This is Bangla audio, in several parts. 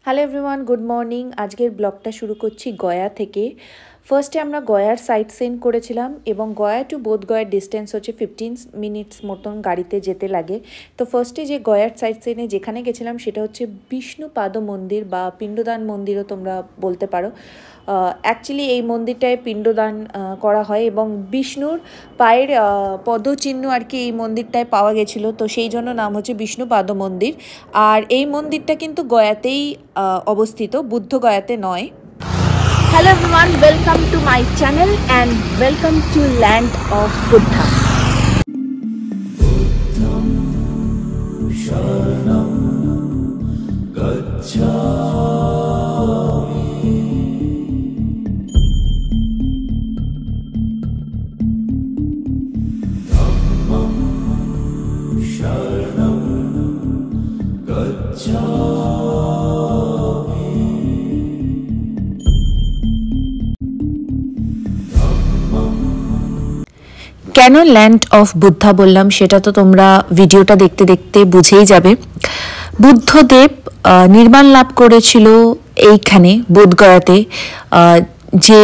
Hello everyone, good morning. আজকের ব্লগটা শুরু করছি গয়া থেকে। ফার্স্টে আমরা গয়ার সাইট সিন করেছিলাম এবং গয়া টু বোধগয়ার ডিস্টেন্স হচ্ছে 15 মিনিটস মতন গাড়িতে যেতে লাগে। তো ফার্স্টে যে গয়ার সাইট সিনে যেখানে গেছিলাম সেটা হচ্ছে বিষ্ণুপাদ মন্দির বা পিণ্ডদান মন্দিরও তোমরা বলতে পারো। অ্যাকচুয়ালি এই মন্দিরটায় পিণ্ডদান করা হয় এবং বিষ্ণুর পায়ের পদচিহ্ন আর কি এই মন্দিরটায় পাওয়া গেছিলো, তো সেই জন্য নাম হচ্ছে বিষ্ণুপাদ মন্দির। আর এই মন্দিরটা কিন্তু গয়াতেই অবস্থিত, বুদ্ধ গয়াতে নয়। Hello everyone, welcome to my channel and welcome to Land of Buddha. Buddham Sharanam Gacchami. Dhammam Sharanam Gacchami. কেন ল্যান্ড অফ বুদ্ধা বললাম সেটা তো তোমরা ভিডিওটা দেখতে দেখতে বুঝেই যাবে। বুদ্ধদেব নির্মাণ লাভ করেছিল এইখানে বোধগয়াতে, যে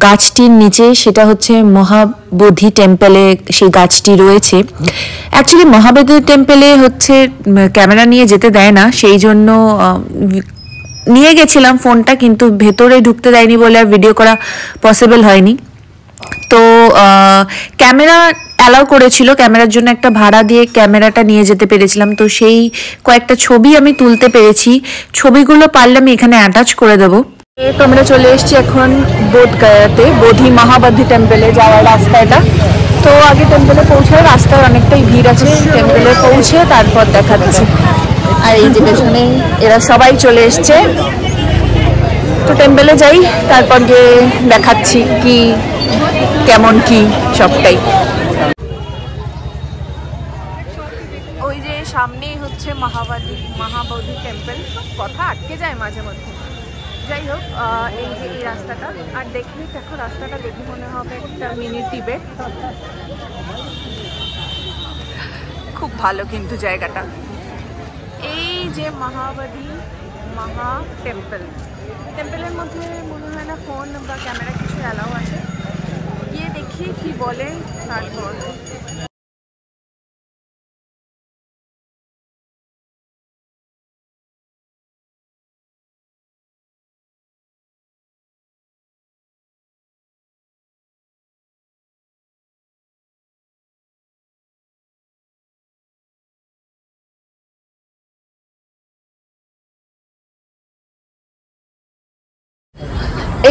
গাছটির নিচে সেটা হচ্ছে মহাবোধি টেম্পলে সেই গাছটি রয়েছে। অ্যাকচুয়ালি মহাবোধি টেম্পলে হচ্ছে ক্যামেরা নিয়ে যেতে দেয় না, সেই জন্য নিয়ে গেছিলাম ফোনটা, কিন্তু ভেতরে ঢুকতে দেয়নি বলে আর ভিডিও করা পসিবল হয়নি। তো ক্যামেরা অ্যালাউ করেছিল, ক্যামেরার জন্য একটা ভাড়া দিয়ে ক্যামেরাটা নিয়ে যেতে পেরেছিলাম, তো সেই কয়েকটা ছবি আমি তুলতে পেরেছি। ছবিগুলো পারলে আমি এখানে অ্যাটাচ করে দেবো। তো আমরা চলে এসেছি এখন বোধগয়াতে, বোধি মহাবোধি টেম্পলে যাওয়ার রাস্তাটা। তো আগে টেম্পলে পৌঁছার রাস্তায় অনেকটাই ভিড় আছে, টেম্পলে পৌঁছে তারপর দেখাচ্ছি। আর এই যে পেছনে এরা সবাই চলে এসছে, তো টেম্পলে যাই তারপর গিয়ে দেখাচ্ছি কি কেমন কি সবটাই। ওই যে সামনেই হচ্ছে মহাবোধি টেম্পল। কথা আটকে যায় মাঝে মধ্যে। যাই হোক, এই যে এই রাস্তাটা, আর দেখলেই দেখো রাস্তাটা দেখে মনে হবে একটা মিনি টিবেট। খুব ভালো কিন্তু জায়গাটা। এই যে টেম্পলের মধ্যে মনে হয় না ফোন বা ক্যামেরা কিছু অ্যালাউ আছে। গিয়ে দেখি কি বলে তারপর।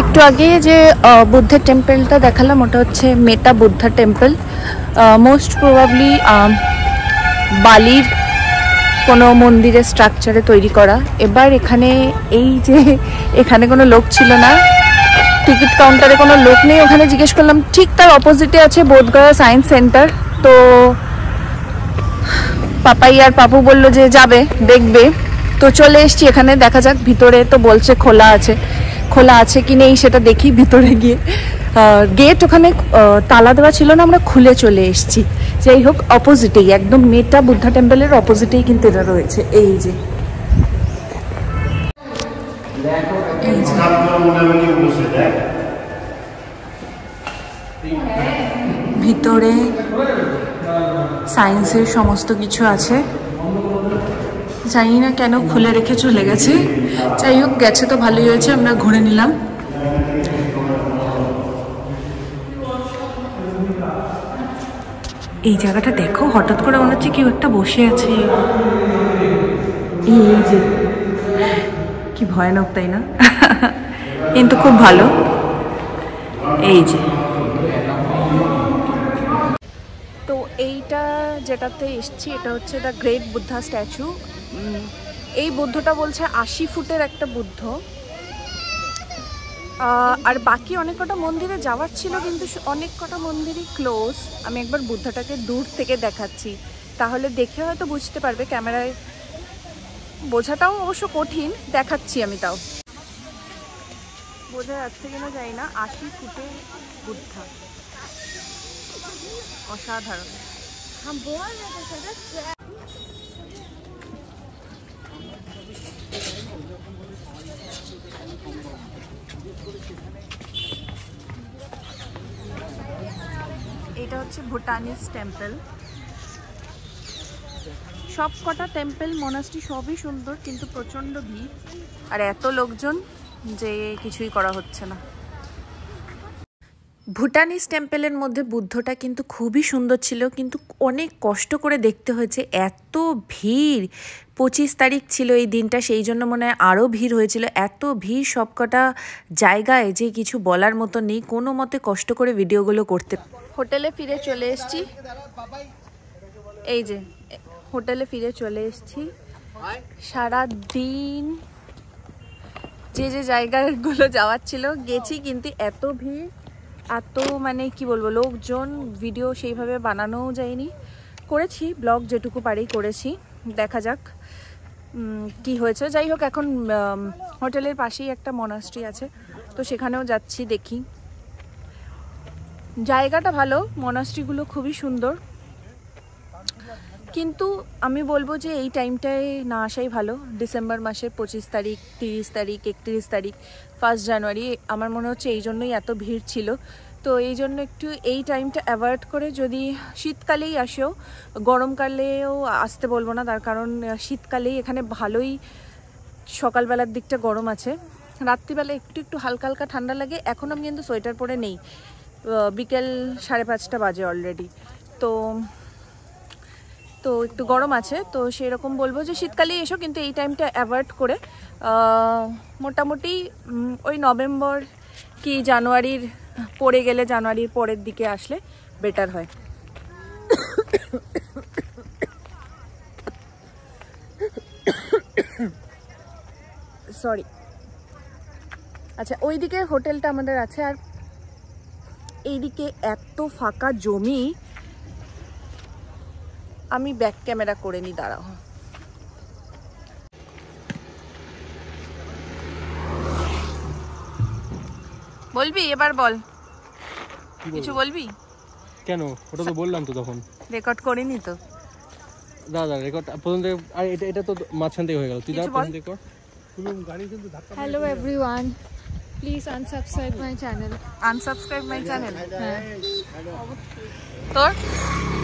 একটু আগে যে বুদ্ধের টেম্পলটা দেখালাম ওটা হচ্ছে মেটা বুদ্ধা টেম্পল। মোস্ট প্রবাবলি বালির কোনো মন্দিরের স্ট্রাকচারে তৈরি করা। এবার এখানে কোনো লোক ছিল না, টিকিট কাউন্টারে কোনো লোক নেই। ওখানে জিজ্ঞেস করলাম, ঠিক তার অপোজিটে আছে বোধগয়া সায়েন্স সেন্টার। তো পাপাই আর পাপু বললো যে যাবে, দেখবে। তো চলে এসছি এখানে, দেখা যাক। ভিতরে তো বলছে খোলা আছে কি নেই সেটা দেখি ভিতরে গিয়ে। গেট ওখানে তালা দেওয়া ছিল না, আমরা খুলে চলে এসেছি। যাই হোক, অপোজিটেই একদম মেটা বুদ্ধা টেম্পলের অপোজিটেই কিন্তু এটা রয়েছে। এই যে ভিতরে সায়েন্সের সমস্ত কিছু আছে। জানি না কেন খুলে রেখে চলে গেছে। যাই হোক, গেছে তো ভালোই হয়েছে, আমরা ঘুরে নিলাম। এই জায়গাটা দেখো, হঠাৎ করে মনে হচ্ছে কেউ একটা বসে আছে। এই যে কি ভয়ানক, তাই না? কিন্তু খুব ভালো। এই যে তো এইটা যেটাতে এসছি এটা হচ্ছে দ্য গ্রেট বুদ্ধা স্ট্যাচু। এই বুদ্ধটা বলছে 80 ফুটের একটা বুদ্ধ। আর বাকি অনেক কটা মন্দিরে যাওয়ার ছিল, কিন্তু অনেক কটা মন্দিরই ক্লোজ। আমি একবার বুদ্ধটাকে দূর থেকে দেখাচ্ছি, তাহলে দেখে হয়তো বুঝতে পারবে। ক্যামেরায় বোঝাটাও অবশ্য কঠিন, দেখাচ্ছি আমি তাও। বোঝা যাচ্ছে কিনা জানি না। 80 ফুটের বুদ্ধা, অসাধারণ। হচ্ছে ভুটানিস টেম্পল। সব কটা টেম্পল মনাস্ট্রি সবই সুন্দর, কিন্তু প্রচণ্ড ভিড় আর এত লোকজন যে কিছুই করা হচ্ছে না। ভুটানিস টেম্পলের মধ্যে বুদ্ধটা কিন্তু খুবই সুন্দর ছিল, কিন্তু অনেক কষ্ট করে দেখতে হয়েছে, এত ভিড়। 25 তারিখ ছিল এই দিনটা, সেই জন্য মনে হয় আরও ভিড় হয়েছিল। এত ভিড় সবকটা জায়গায় যে কিছু বলার মতো নেই, কোনো মতে কষ্ট করে ভিডিওগুলো করতে। হোটেলে ফিরে চলে এসেছি, এই যে হোটেলে ফিরে চলে এসেছি। সারা দিন যে যে জায়গাগুলো যাওয়ার ছিল গেছি, কিন্তু এত ভিড়, এত মানে কি বলবো লোকজন, ভিডিও সেইভাবে বানানোও যায়নি। করেছি ব্লগ যেটুকু পারি করেছি, দেখা যাক কি হয়েছে। যাই হোক, এখন হোটেলের পাশেই একটা মনাস্ট্রি আছে, তো সেখানেও যাচ্ছি, দেখি। জায়গাটা ভালো, মনাস্ট্রিগুলো খুবই সুন্দর, কিন্তু আমি বলবো যে এই টাইমটায় না আসাই ভালো। ডিসেম্বর মাসের 25 তারিখ, 30 তারিখ, 31 তারিখ, 1 জানুয়ারি, আমার মনে হচ্ছে এই জন্যই এত ভিড় ছিল। তো এই জন্য একটু এই টাইমটা অ্যাভয়েড করে যদি শীতকালেই আসেও, গরমকালেও আসতে বলবো না, তার কারণ শীতকালেই এখানে ভালোই সকালবেলার দিকটা গরম আছে, রাত্রিবেলা একটু একটু হালকা হালকা ঠান্ডা লাগে। এখন আমি কিন্তু সোয়েটার পরে নেই, বিকেল 5:30 বাজে অলরেডি, তো একটু গরম আছে। তো সেরকম বলবো যে শীতকালেই এসো, কিন্তু এই টাইমটা অ্যাভয়েড করে মোটামুটি ওই নভেম্বর কি জানুয়ারির পরে গেলে, জানুয়ারির পরের দিকে আসলে বেটার হয়। সরি। আচ্ছা, ওইদিকে হোটেলটা আমাদের আছে, আর এইদিকে এত ফাঁকা জমি। আমি ব্যাক ক্যামেরা করে নি, দাঁড়াও। বলবি এবার, বল কিছু বলবি? কেন? ওটা তো বললাম তো তখন। রেকর্ড করিনি তো দাদা, রেকর্ড প্রথম থেকে, আর এটা তো মাঝখান থেকে হয়ে গেল। তুই দাঁড়া, প্রথম থেকে কর। Hello everyone, please unsubscribe my channel. Unsubscribe my channel. তোর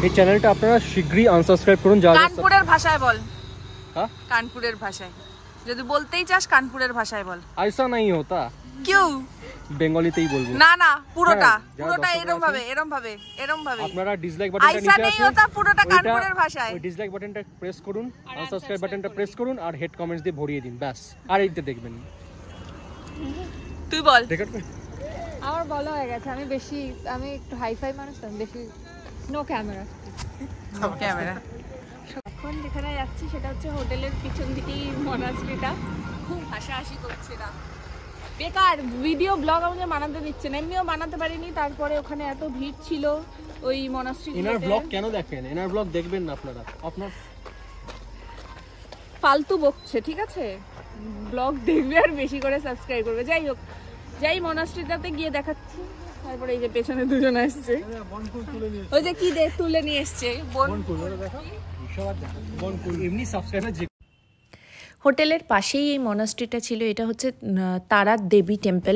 এই চ্যানেলটা আপনারা শীঘ্রই আনসাবস্ক্রাইব করুন। যা কানপুরের ভাষায় বল। হ্যাঁ, কানপুরের ভাষায় যদি বলতেই চাস, কানপুরের ভাষায় বল। ऐसा नहीं होता, क्यों? বেঙ্গলিতেই বলবো। না না, পুরোটা যারা পুরোটা দর্শকরা এরকম ভাবে, এরকম ভাবে, এরকম ভাবে। আপনারা ডিসলাইক বাটনটা ऐसा নিচে नहीं আছে, होता পুরোটা কানপুরের ভাষায়। ওই ডিসলাইক বাটনটা প্রেস করুন, আনসাবস্ক্রাইব বাটনটা প্রেস করুন, আর হেড কমেন্টস দিয়ে ভরিয়ে দিন, ব্যাস। আর এইতে দেখবেন। তুই বল। রেকর্ড কর। আমার বলা হয়ে গেছে, আমি একটু হাইফাই মানুষ, তো আমি বেশি নো ক্যামেরা। ক্যামেরা। এখন যেখানে যাচ্ছি সেটা হচ্ছে হোটেলের পিছন দিকেই মনাস্ট্রিটা। খুব হাসাহাসি করছে না, বেকার ভিডিও ব্লগ আমাকে বানাতে দিচ্ছে না, এমনিও বানাতে পারিনি। তারপরে ওখানে এত ভিড় ছিল ওই মনাস্ট্রি। এনার ব্লগ কেন দেখেন? এনার ব্লগ দেখবেন না আপনারা, আপনার ফালতু বকছে, ঠিক আছে? ব্লগ দেখবে আর বেশি করে সাবস্ক্রাইব করবে। যাই হোক, যাই মনাস্ট্রিটাতে গিয়ে দেখাচ্ছি। তারপরে এই যে পেছনে দুজন আসছে, ওই যে কি তুলে নিয়ে এসছে এমনি সাবস্ক্রাইবার। হোটেলের পাশেই এই মনাস্ট্রিটা ছিল, এটা হচ্ছে তারা দেবী টেম্পল।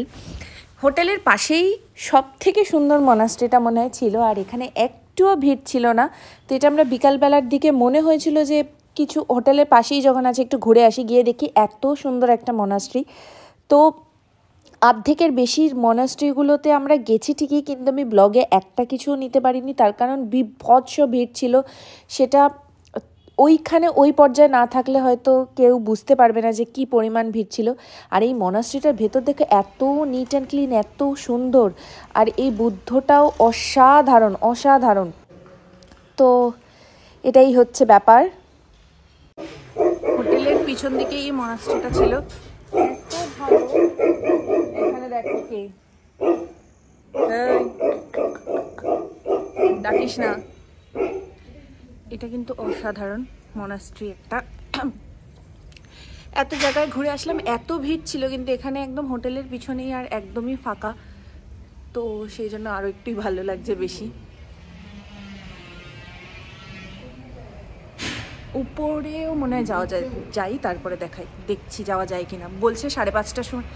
হোটেলের পাশেই সব থেকে সুন্দর মনাস্ট্রিটা মনে হয় ছিল, আর এখানে একটুও ভিড় ছিল না। তো এটা আমরা বিকালবেলার দিকে মনে হয়েছিল যে কিছু হোটেলের পাশেই যখন আছে একটু ঘুরে আসি, গিয়ে দেখি এত সুন্দর একটা মনাস্ট্রি। তো অর্ধেকের বেশি মনাস্ট্রিগুলোতে আমরা গেছি ঠিকই, কিন্তু আমি ব্লগে একটা কিছুও নিতে পারিনি, তার কারণ বিভৎস ভিড় ছিল। সেটা ওইখানে ওই পর্যায়ে না থাকলে হয়তো কেউ বুঝতে পারবে না যে কি পরিমাণ ভিড় ছিল। আর এই মনাস্ট্রিটার ভেতর দেখে এত নিট অ্যান্ড ক্লিন, এত সুন্দর, আর এই বুদ্ধটাও অসাধারণ অসাধারণ। তো এটাই হচ্ছে ব্যাপার। হোটেলের পিছন দিকে এই মনাস্ট্রিটা ছিল, এত ভালো। এখানে দেখো কে, ডাকিস না। এটা কিন্তু অসাধারণ মনাস্ট্রি একটা। এত জায়গায় ঘুরে আসলাম, এত ভিড় ছিল, কিন্তু এখানে একদম হোটেলের পিছনেই আর একদমই ফাঁকা, তো সেই জন্য আরো একটু ভালো লাগছে বেশি। উপরেও মনে হয় যাওয়া যায়, যাই তারপরে দেখাই, দেখছি যাওয়া যায় কিনা। বলছে 5:30টার সময়,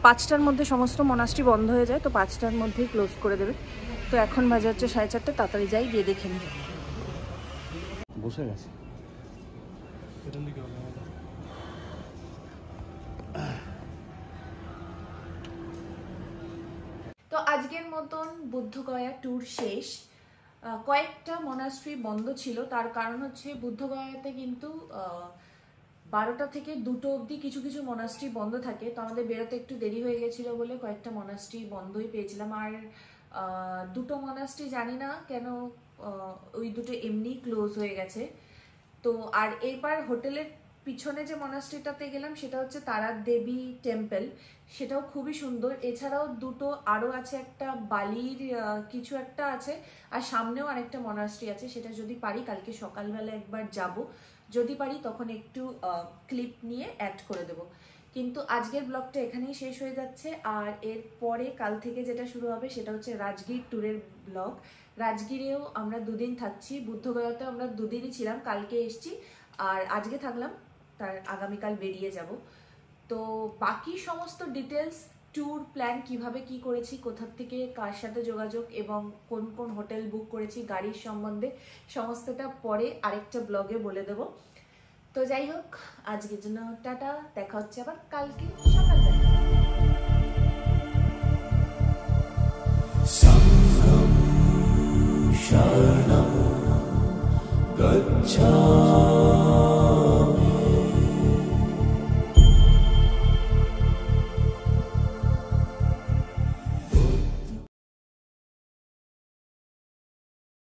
5টার মধ্যে সমস্ত মনাস্ট্রি বন্ধ হয়ে যায়, তো 5টার মধ্যেই ক্লোজ করে দেবে। তো এখন বাজে হচ্ছে 4:30, তাড়াতাড়ি যাই, গিয়ে দেখে নিই। বসে গেছে। তো আজকের মতন বুদ্ধগয়া ট্যুর শেষ। কয়েকটা মনাস্ট্রি বন্ধ ছিল, তার কারণ হচ্ছে বুদ্ধগয়াতে কিন্তু 12টা থেকে 2টো অবধি কিছু কিছু মনাস্ট্রি বন্ধ থাকে। তো আমাদের বেরোতে একটু দেরি হয়ে গেছিলো বলে কয়েকটা মনাস্ট্রি বন্ধই পেয়েছিলাম। আর 2টো মনাস্ট্রি জানি না কেন ওই দুটো এমনি ক্লোজ হয়ে গেছে। তো আর এইবার হোটেলের পিছনে যে মনাস্ট্রিটাতে গেলাম সেটা হচ্ছে তারা দেবী টেম্পল, সেটাও খুবই সুন্দর। এছাড়াও দুটো আরও আছে, একটা বালির কিছু একটা আছে, আর সামনেও আরেকটা মনাস্ট্রি আছে। সেটা যদি পারি কালকে সকালবেলা একবার যাব, যদি পারি তখন একটু ক্লিপ নিয়ে অ্যাড করে দেব। কিন্তু আজকের ব্লগটা এখানেই শেষ হয়ে যাচ্ছে। আর এরপরে কাল থেকে যেটা শুরু হবে সেটা হচ্ছে রাজগীর ট্যুরের ব্লগ। রাজগীরেও আমরা 2 দিন থাকছি, বুদ্ধগয়াতেও আমরা 2 দিনই ছিলাম, কালকে এসছি আর আজকে থাকলাম, তার আগামীকাল বেরিয়ে যাব। তো বাকি সমস্ত ডিটেলস, ট্যুর প্ল্যান, কিভাবে কি করেছি, কোথা থেকে কার সাথে যোগাযোগ এবং কোন কোন হোটেল বুক করেছি, গাড়ির সম্বন্ধে সমস্তটা পরে আরেকটা ব্লগে বলে দেব। তো যাই হোক, আজকের জন্য টাটা, দেখা হচ্ছে আবার কালকে সকালবেলা। शरणं गच्छ।